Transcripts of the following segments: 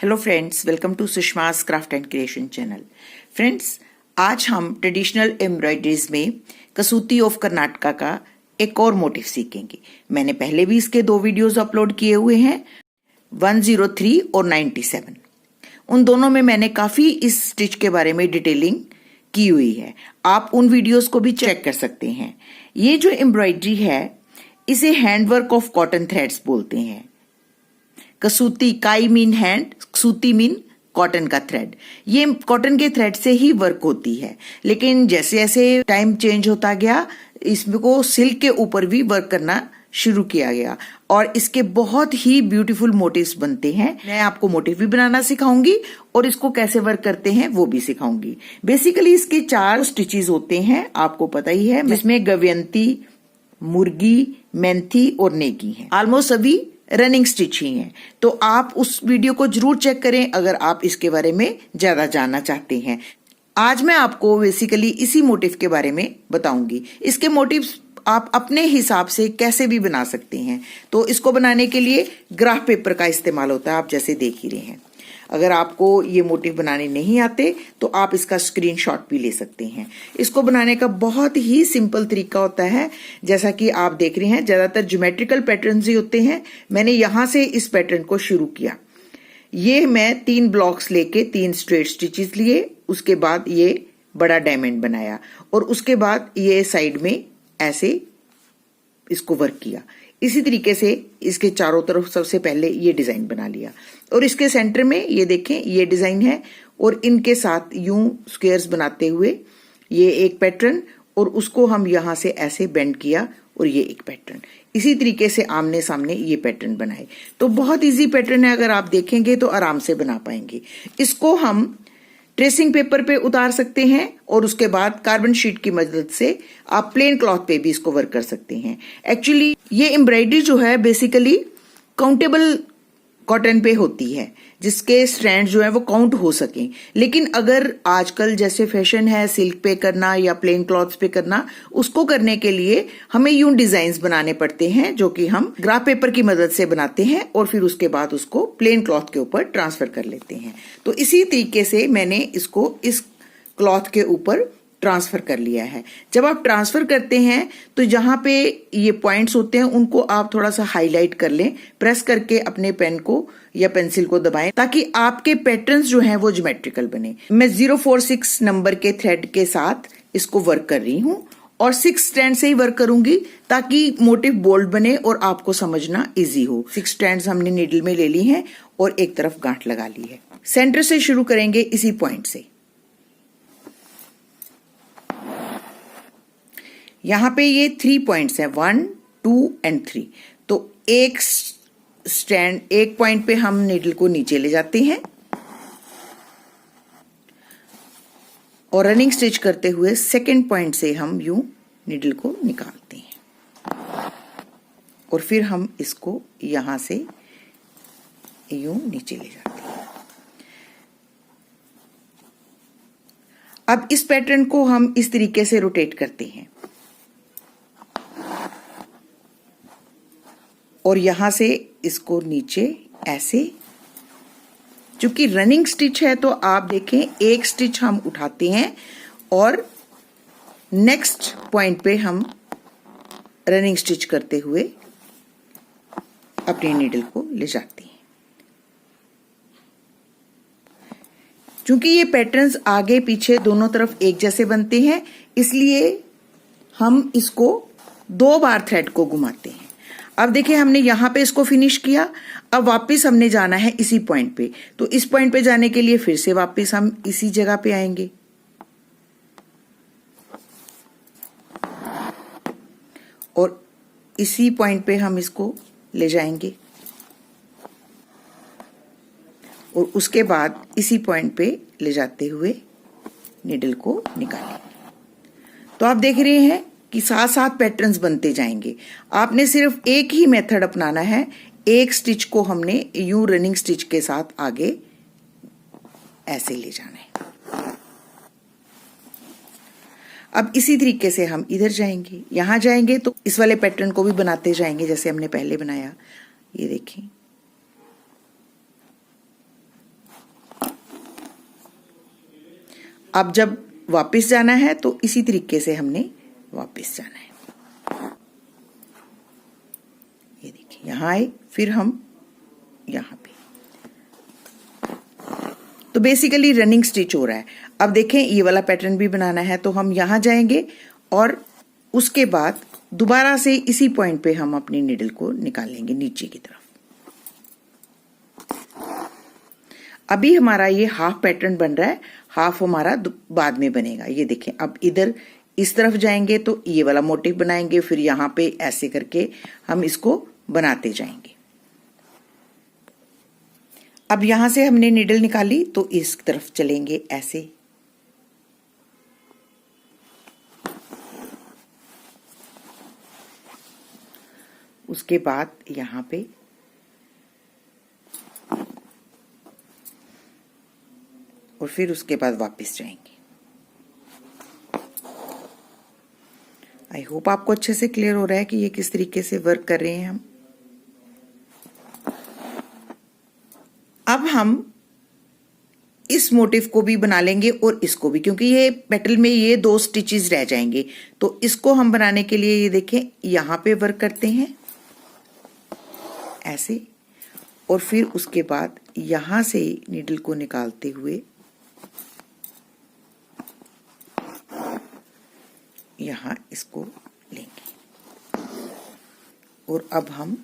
Hello friends, welcome to Sushma's craft and creation channel. Friends, आज हम traditional embroideries में Kasuti of Karnataka का एक और मोटिव सीखेंगे। मैंने पहले भी इसके 2 वीडियोस अपलोड किए हुए हैं, 103 और 97। उन दोनों में मैंने काफी इस स्टिच के बारे में डिटेलिंग की हुई है। आप उन वीडियोस को भी चेक कर सकते हैं। ये जो एम्ब्रॉयडरी है इसे हैंडवर्क ऑफ कॉटन थ्रेड्स बोलते हैं। कसूती, काई मीन हैंड, सूती मीन कॉटन का थ्रेड। ये कॉटन के थ्रेड से ही वर्क होती है, लेकिन जैसे जैसे टाइम चेंज होता गया इसको सिल्क के ऊपर भी वर्क करना शुरू किया गया और इसके बहुत ही ब्यूटीफुल मोटिव्स बनते हैं। मैं आपको मोटिव भी बनाना सिखाऊंगी और इसको कैसे वर्क करते हैं वो भी सिखाऊंगी। बेसिकली इसके 4 स्टिचेस होते हैं, आपको पता ही है, जिसमें गव्यंती, मुर्गी, मेंथी और नेगी है। ऑलमोस्ट सभी रनिंग स्टिच ही हैं, तो आप उस वीडियो को जरूर चेक करें अगर आप इसके बारे में ज्यादा जानना चाहते हैं। आज मैं आपको बेसिकली इसी मोटिव के बारे में बताऊंगी। इसके मोटिव्स आप अपने हिसाब से कैसे भी बना सकते हैं। तो इसको बनाने के लिए ग्राफ पेपर का इस्तेमाल होता है, आप जैसे देख ही रहे हैं। अगर आपको ये मोटिव बनाने नहीं आते तो आप इसका स्क्रीनशॉट भी ले सकते हैं। इसको बनाने का बहुत ही सिंपल तरीका होता है। जैसा कि आप देख रहे हैं, ज्यादातर ज्योमेट्रिकल पैटर्न्स ही होते हैं। मैंने यहां से इस पैटर्न को शुरू किया। ये मैं 3 ब्लॉक्स लेके 3 स्ट्रेट स्टिचेस लिए, उसके बाद ये बड़ा डायमंड बनाया और उसके बाद ये साइड में ऐसे इसको वर्क किया। इसी तरीके से इसके चारों तरफ सबसे पहले ये डिजाइन बना लिया और इसके सेंटर में ये देखें ये डिजाइन है और इनके साथ यूं स्क्वायर्स बनाते हुए ये एक पैटर्न और उसको हम यहां से ऐसे बेंड किया और ये एक पैटर्न। इसी तरीके से आमने सामने ये पैटर्न बनाए। तो बहुत इजी पैटर्न है, अगर आप देखेंगे तो आराम से बना पाएंगे। इसको हम ट्रेसिंग पेपर पे उतार सकते हैं और उसके बाद कार्बन शीट की मदद से आप प्लेन क्लॉथ पे भी इसको वर्क कर सकते हैं। एक्चुअली ये एम्ब्रॉयडरी जो है बेसिकली काउंटेबल कॉटन पे होती है, जिसके स्ट्रैंड जो है वो काउंट हो सकें। लेकिन अगर आजकल जैसे फैशन है सिल्क पे करना या प्लेन क्लॉथ्स पे करना, उसको करने के लिए हमें यूं डिजाइन्स बनाने पड़ते हैं जो कि हम ग्राफ पेपर की मदद से बनाते हैं और फिर उसके बाद उसको प्लेन क्लॉथ के ऊपर ट्रांसफर कर लेते हैं। तो इसी तरीके से मैंने इसको इस क्लॉथ के ऊपर ट्रांसफर कर लिया है। जब आप ट्रांसफर करते हैं तो जहां पे ये पॉइंट्स होते हैं उनको आप थोड़ा सा हाईलाइट कर लें, प्रेस करके अपने पेन को या पेंसिल को दबाएं ताकि आपके पैटर्न्स जो हैं वो ज्योमेट्रिकल बने। मैं 046 नंबर के थ्रेड के साथ इसको वर्क कर रही हूं और 6 स्ट्रैंड से ही वर्क करूंगी ताकि मोटिव बोल्ड बने और आपको समझना इजी हो। 6 स्ट्रैंड्स हमने नीडल में ले ली हैं और एक तरफ गांठ लगा ली है। सेंटर से शुरू करेंगे इसी पॉइंट से। यहां पे ये 3 पॉइंट्स हैं, 1, 2 एंड 3। तो एक स्टैंड, एक पॉइंट पे हम नीडल को नीचे ले जाते हैं और रनिंग स्टिच करते हुए सेकंड पॉइंट से हम यूं नीडल को निकालते हैं और फिर हम इसको यहां से यूं नीचे ले जाते हैं। अब इस पैटर्न को हम इस तरीके से रोटेट करते हैं और यहां से इसको नीचे ऐसे, चूंकि रनिंग स्टिच है तो आप देखें एक स्टिच हम उठाते हैं और नेक्स्ट पॉइंट पे हम रनिंग स्टिच करते हुए अपनी नीडल को ले जाते हैं। चूंकि ये पैटर्न्स आगे पीछे दोनों तरफ एक जैसे बनते हैं, इसलिए हम इसको 2 बार थ्रेड को घुमाते हैं। अब देखिए हमने यहां पे इसको फिनिश किया, अब वापस हमने जाना है इसी पॉइंट पे। तो इस पॉइंट पे जाने के लिए फिर से वापस हम इसी जगह पे आएंगे और इसी पॉइंट पे हम इसको ले जाएंगे और उसके बाद इसी पॉइंट पे ले जाते हुए नीडल को निकालेंगे। तो आप देख रहे हैं कि साथ साथ पैटर्न्स बनते जाएंगे। आपने सिर्फ एक ही मेथड अपनाना है, एक स्टिच को हमने यूं रनिंग स्टिच के साथ आगे ऐसे ले जाना है। अब इसी तरीके से हम इधर जाएंगे, यहां जाएंगे तो इस वाले पैटर्न को भी बनाते जाएंगे जैसे हमने पहले बनाया। ये देखें, अब जब वापस जाना है तो इसी तरीके से हमने वापस जाना है। ये देखिए यहाँ आए, फिर हम यहाँ पे, तो बेसिकली रनिंग स्टिच हो रहा है। अब देखें ये वाला पैटर्न भी बनाना है, तो हम यहाँ जाएंगे और उसके बाद दोबारा से इसी पॉइंट पे हम अपनी नीडल को निकालेंगे नीचे की तरफ। अभी हमारा ये हाफ पैटर्न बन रहा है, हाफ हमारा बाद में बनेगा। ये देखें, अब इधर इस तरफ जाएंगे तो ये वाला मोटिव बनाएंगे, फिर यहाँ पे ऐसे करके हम इसको बनाते जाएंगे। अब यहां से हमने नीडल निकाली तो इस तरफ चलेंगे ऐसे, उसके बाद यहां पे और फिर उसके बाद वापस जाएंगे। आई होप आपको अच्छे से क्लियर हो रहा है कि ये किस तरीके से वर्क कर रहे हैं हम। अब हम इस मोटिव को भी बना लेंगे और इसको भी, क्योंकि ये पेटल में ये 2 स्टिचेस रह जाएंगे, तो इसको हम बनाने के लिए ये देखें यहां पे वर्क करते हैं ऐसे, और फिर उसके बाद यहां से नीडल को निकालते हुए यहां इसको लेंगे और अब हम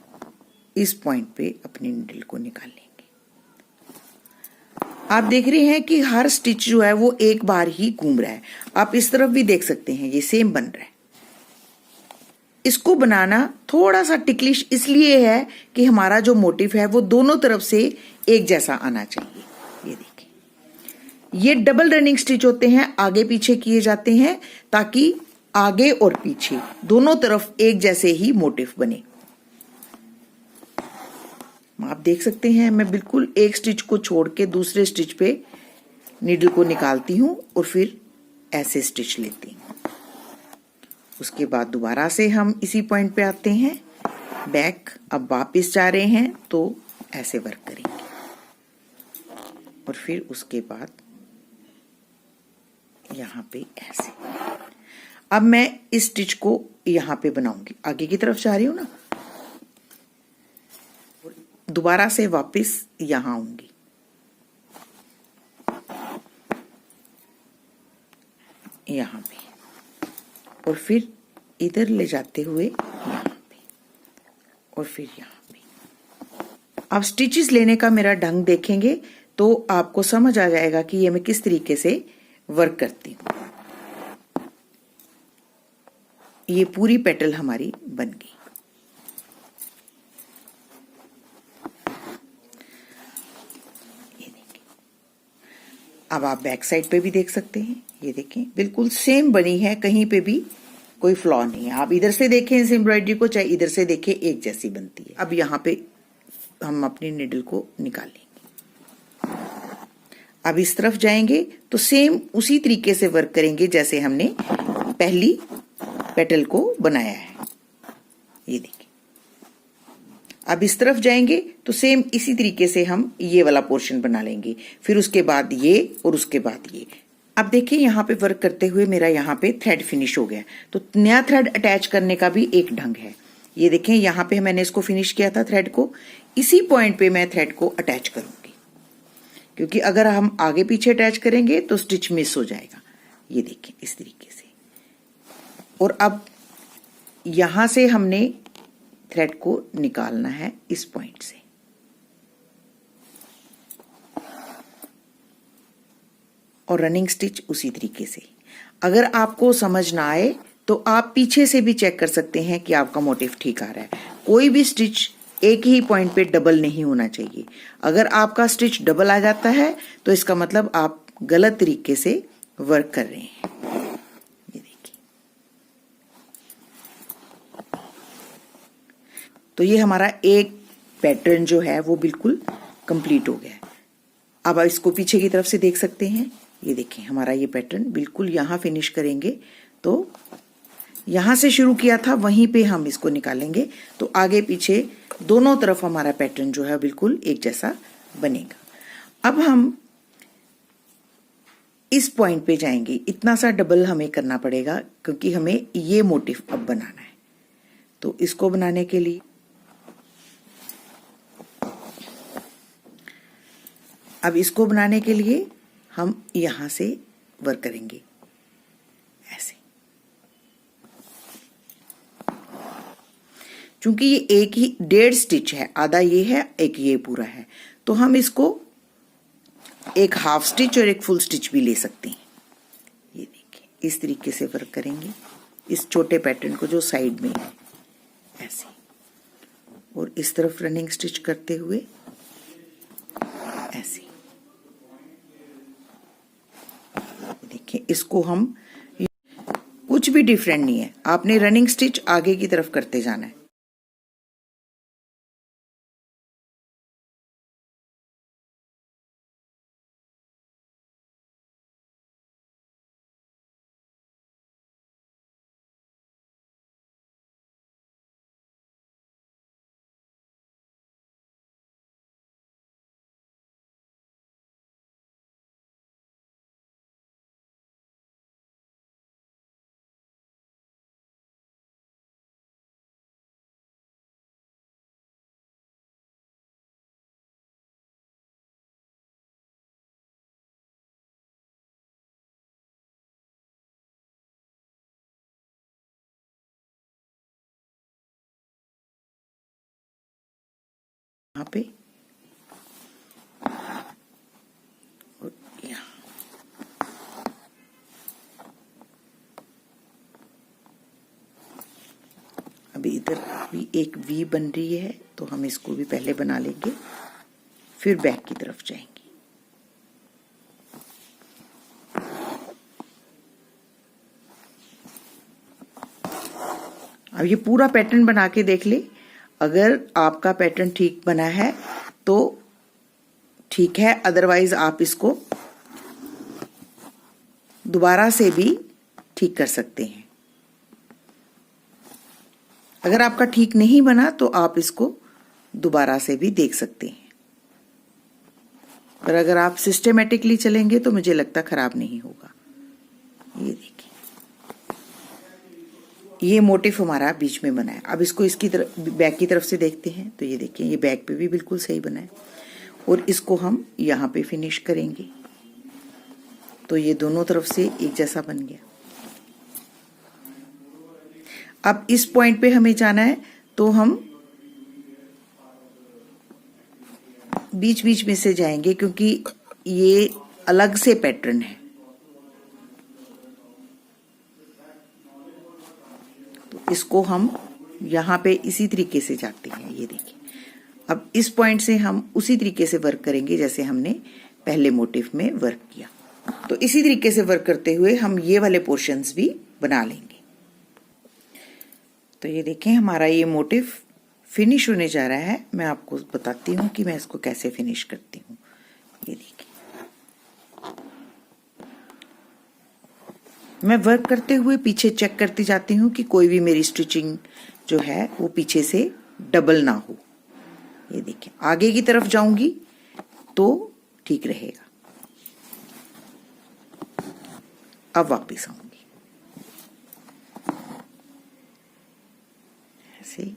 इस पॉइंट पे अपनी नीडल को निकालेंगे। आप देख रहे हैं कि हर स्टिच जो है वो एक बार ही घूम रहा है। आप इस तरफ भी देख सकते हैं, ये सेम बन रहा है। इसको बनाना थोड़ा सा टिकलिश इसलिए है कि हमारा जो मोटिव है वो दोनों तरफ से एक जैसा आना चाहिए। ये देखिए, ये डबल रनिंग स्टिच होते हैं, आगे पीछे किए जाते हैं ताकि आगे और पीछे दोनों तरफ एक जैसे ही मोटिव बने। आप देख सकते हैं मैं बिल्कुल एक स्टिच को छोड़ के दूसरे स्टिच पे नीडल को निकालती हूं और फिर ऐसे स्टिच लेती हूं। उसके बाद दोबारा से हम इसी पॉइंट पे आते हैं, बैक। अब वापस जा रहे हैं तो ऐसे वर्क करेंगे और फिर उसके बाद यहां पे ऐसे। अब मैं इस स्टिच को यहां पे बनाऊंगी, आगे की तरफ जा रही हूं ना, दोबारा से वापस यहां आऊंगी। यहां पे और फिर इधर ले जाते हुए यहां पे और फिर यहां पे। अब स्टिचेस लेने का मेरा ढंग देखेंगे तो आपको समझ आ जाएगा कि ये मैं किस तरीके से वर्क करती हूं। ये पूरी पेटल हमारी बन गई। अब आप बैक साइड पे भी देख सकते हैं, ये देखें बिल्कुल सेम बनी है, कहीं पे भी कोई फ्लॉ नहीं है। आप इधर से देखें इस एम्ब्रॉयडरी को, चाहे इधर से देखें, एक जैसी बनती है। अब यहाँ पे हम अपनी निडल को निकालेंगे। अब इस तरफ जाएंगे तो सेम उसी तरीके से वर्क करेंगे जैसे हमने पहली पेटल को बनाया है। ये देखिए, अब इस तरफ जाएंगे तो सेम इसी तरीके से हम ये वाला पोर्शन बना लेंगे, फिर उसके बाद ये और उसके बाद ये। अब देखिए यहाँ पे वर्क करते हुए मेरा यहाँ पे थ्रेड फिनिश हो गया, तो नया थ्रेड अटैच करने का भी एक ढंग है। ये देखें यहाँ पे मैंने इसको फिनिश किया था थ्रेड को, इसी पॉइंट पे मैं थ्रेड को अटैच करूंगी, क्योंकि अगर हम आगे पीछे अटैच करेंगे तो स्टिच मिस हो जाएगा। ये देखें इस तरीके से। और अब यहां से हमने थ्रेड को निकालना है इस पॉइंट से। और रनिंग स्टिच उसी तरीके से। अगर आपको समझ ना आए तो आप पीछे से भी चेक कर सकते हैं कि आपका मोटिव ठीक आ रहा है। कोई भी स्टिच एक ही पॉइंट पे डबल नहीं होना चाहिए। अगर आपका स्टिच डबल आ जाता है तो इसका मतलब आप गलत तरीके से वर्क कर रहे हैं। ये देखिए, तो ये हमारा एक पैटर्न जो है वो बिल्कुल कंप्लीट हो गया है। अब इसको पीछे की तरफ से देख सकते हैं। ये देखें हमारा ये पैटर्न बिल्कुल यहां फिनिश करेंगे, तो यहां से शुरू किया था वहीं पे हम इसको निकालेंगे, तो आगे पीछे दोनों तरफ हमारा पैटर्न जो है बिल्कुल एक जैसा बनेगा। अब हम इस पॉइंट पे जाएंगे, इतना सा डबल हमें करना पड़ेगा क्योंकि हमें ये मोटिव अब बनाना है। तो इसको बनाने के लिए हम यहां से वर्क करेंगे ऐसे। चूंकि ये एक ही 1.5 स्टिच है, आधा ये है एक ये पूरा है, तो हम इसको एक हाफ स्टिच और एक फुल स्टिच भी ले सकते हैं। ये देखिए इस तरीके से वर्क करेंगे इस छोटे पैटर्न को जो साइड में है ऐसे, और इस तरफ रनिंग स्टिच करते हुए ऐसे। देखिए इसको हम, कुछ भी डिफरेंट नहीं है, आपने रनिंग स्टिच आगे की तरफ करते जाना है। यहाँ पे और यहाँ, अभी इधर भी एक वी बन रही है, तो हम इसको भी पहले बना लेंगे, फिर बैक की तरफ जाएंगे। अब ये पूरा पैटर्न बना के देख ले, अगर आपका पैटर्न ठीक बना है तो ठीक है, अदरवाइज आप इसको दोबारा से भी ठीक कर सकते हैं। अगर आपका ठीक नहीं बना तो आप इसको दोबारा से भी देख सकते हैं, पर अगर आप सिस्टेमेटिकली चलेंगे तो मुझे लगता खराब नहीं होगा। ये देखिए ये मोटिव हमारा बीच में बना है। अब इसको इसकी तरफ, बैक की तरफ से देखते हैं, तो ये देखिए ये बैक पे भी बिल्कुल सही बना है, और इसको हम यहाँ पे फिनिश करेंगे तो ये दोनों तरफ से एक जैसा बन गया। अब इस पॉइंट पे हमें जाना है, तो हम बीच बीच में से जाएंगे क्योंकि ये अलग से पैटर्न है। तो इसको हम यहाँ पे इसी तरीके से जाते हैं। ये देखिए अब इस पॉइंट से हम उसी तरीके से वर्क करेंगे जैसे हमने पहले मोटिव में वर्क किया। तो इसी तरीके से वर्क करते हुए हम ये वाले पोर्शंस भी बना लेंगे। तो ये देखें हमारा ये मोटिव फिनिश होने जा रहा है। मैं आपको बताती हूँ कि मैं इसको कैसे फिनिश करती हूँ। ये देखिए मैं वर्क करते हुए पीछे चेक करती जाती हूँ कि कोई भी मेरी स्टिचिंग जो है वो पीछे से डबल ना हो। ये देखिए आगे की तरफ जाऊंगी तो ठीक रहेगा। अब वापस आऊंगी ऐसे।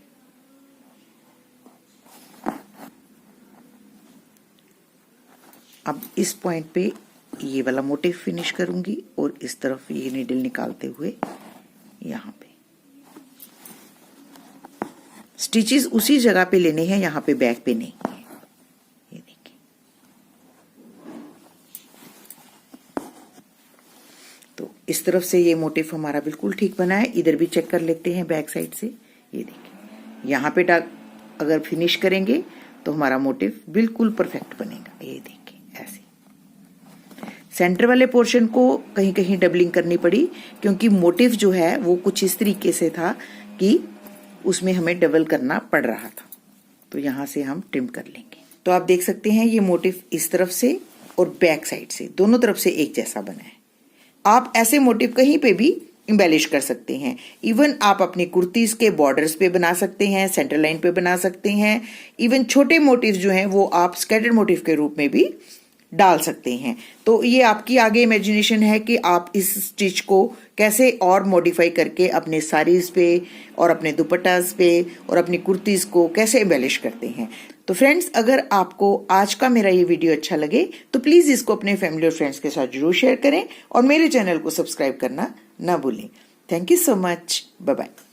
अब इस पॉइंट पे ये वाला मोटिव फिनिश करूंगी और इस तरफ ये नीडल निकालते हुए यहाँ पे स्टिचेस उसी जगह पे लेने हैं, यहाँ पे बैक पे नहीं है। ये देखिए तो इस तरफ से ये मोटिव हमारा बिल्कुल ठीक बना है। इधर भी चेक कर लेते हैं बैक साइड से। ये देखिए यहाँ पे अगर फिनिश करेंगे तो हमारा मोटिव बिल्कुल परफेक्ट बनेगा। ये देखिए ऐसे सेंटर वाले पोर्शन को कहीं कहीं डबलिंग करनी पड़ी क्योंकि मोटिव जो है वो कुछ इस तरीके से था कि उसमें हमें डबल करना पड़ रहा था। तो यहां से हम ट्रिम कर लेंगे। तो आप देख सकते हैं ये मोटिव इस तरफ से और बैक साइड से दोनों तरफ से एक जैसा बना है। आप ऐसे मोटिव कहीं पे भी इम्बेलिश कर सकते हैं। इवन आप अपनी कुर्तीज के बॉर्डर्स पे बना सकते हैं, सेंटर लाइन पे बना सकते हैं। इवन छोटे मोटिव जो हैं वो आप स्कैटर्ड मोटिव के रूप में भी डाल सकते हैं। तो ये आपकी आगे इमेजिनेशन है कि आप इस स्टिच को कैसे और मॉडिफाई करके अपने साड़ीज पे और अपने दुपट्टास पे और अपनी कुर्तीज को कैसे एम्बेलिश करते हैं। तो फ्रेंड्स, अगर आपको आज का मेरा ये वीडियो अच्छा लगे तो प्लीज इसको अपने फैमिली और फ्रेंड्स के साथ जरूर शेयर करें और मेरे चैनल को सब्सक्राइब करना ना भूलें। Thank you so much. Bye bye.